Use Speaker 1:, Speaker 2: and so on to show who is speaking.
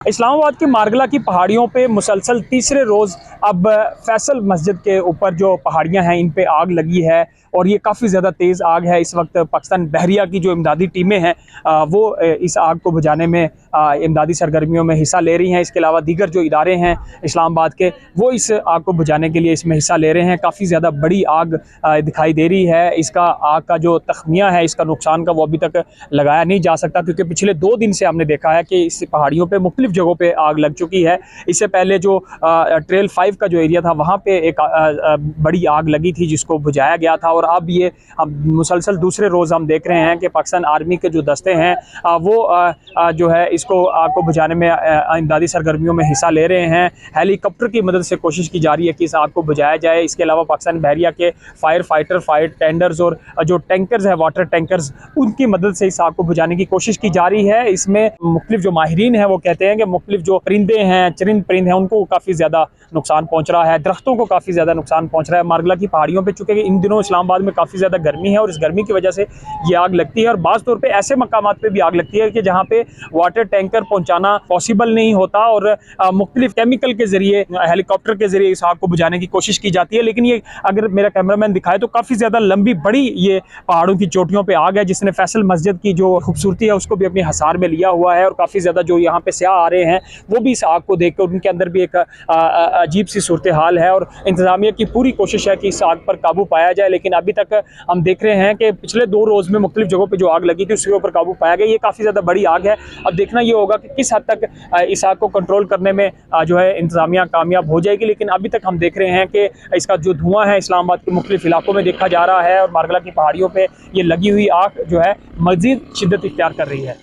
Speaker 1: इस्लामाबाद की मारगला की पहाड़ियों पे मुसलसल तीसरे रोज़ अब फैसल मस्जिद के ऊपर जो पहाड़ियां हैं इन पे आग लगी है और ये काफ़ी ज़्यादा तेज़ आग है। इस वक्त पाकिस्तान बहरिया की जो इमदादी टीमें हैं वो इस आग को बुझाने में इमदादी सरगर्मियों में हिस्सा ले रही हैं। इसके अलावा दीगर जो इदारे हैं इस्लामाबाद के वो इस आग को बुझाने के लिए इसमें हिस्सा ले रहे हैं। काफ़ी ज़्यादा बड़ी आग दिखाई दे रही है। इसका आग का जो तखमिया है इसका नुकसान का वो अभी तक लगाया नहीं जा सकता, क्योंकि पिछले 2 दिन से हमने देखा है कि इस पहाड़ियों पर मुख्तलिफ जगहों पे आग लग चुकी है। इससे पहले जो ट्रेल 5 का जो एरिया था वहाँ पे एक बड़ी आग लगी थी जिसको बुझाया गया था। और अब ये मुसलसल दूसरे रोज़ हम देख रहे हैं कि पाकिस्तान आर्मी के जो दस्ते हैं वो जो है इसको आग को बुझाने में इमदादी सरगर्मियों में हिस्सा ले रहे हैं। हेलीकॉप्टर की मदद से कोशिश की जा रही है कि इस आग को बुझाया जाए। इसके अलावा पाकिस्तान बहरिया के फायर फाइटर, फायर टेंडर्स और जो टैंकर्स हैं, वाटर टैंकर्स, उनकी मदद से इस आग को बुझाने की कोशिश की जा रही है। इसमें मुख्तलिफ जो माहिरीन हैं वो कहते हैं कि मुख्तलिफ जो परिंदे हैं, चरिंद परिंदे हैं, उनको काफ़ी ज़्यादा नुकसान पहुँच रहा है, दरख्तों को काफ़ी ज़्यादा नुकसान पहुँच रहा है। मारगला की पहाड़ियों पर चूँकि इन दिनों इस्लामाबाद में काफ़ी ज़्यादा गर्मी है और इस गर्मी की वजह से ये आग लगती है। और बाज़ तौर पे ऐसे मकामात पे भी आग लगती है कि जहाँ पे वाटर टैंकर पहुँचाना पॉसिबल नहीं होता और मुख्तलिफ केमिकल के ज़रिए, हेलीकॉप्टर के ज़रिए इस आग को बुझाने की कोशिश की जाती है। लेकिन ये अगर मेरा कैमरामैन दिखाए तो काफ़ी ज़्यादा लंबी बड़ी ये पहाड़ों की चोटियों पर आग है, जिसने फैसल मस्जिद की जो खूबसूरती है उसको भी अपने हसार में लिया हुआ है। और काफ़ी ज़्यादा जो यहाँ पे सयाह आ रहे हैं वो भी इस आग को देख कर उनके अंदर भी एक अजीब सी सूरत हाल है। और इंतज़ामिया की पूरी कोशिश है कि इस आग पर काबू पाया जाए, लेकिन अभी तक हम देख रहे हैं कि पिछले 2 रोज़ में मुख्तलिफ जगहों पे जो आग लगी थी उसके ऊपर काबू पाया गया। ये काफ़ी ज़्यादा बड़ी आग है। अब देखना ये होगा कि किस हद तक इस आग को कंट्रोल करने में जो है इंतज़ामिया कामयाब हो जाएगी। लेकिन अभी तक हम देख रहे हैं कि इसका जो धुआं है इस्लामाबाद के मुख्तलिफ इलाकों में देखा जा रहा है और मारगला की पहाड़ियों पर ये लगी हुई आग जो है मज़ीद शिद्दत इख्तियार कर रही है।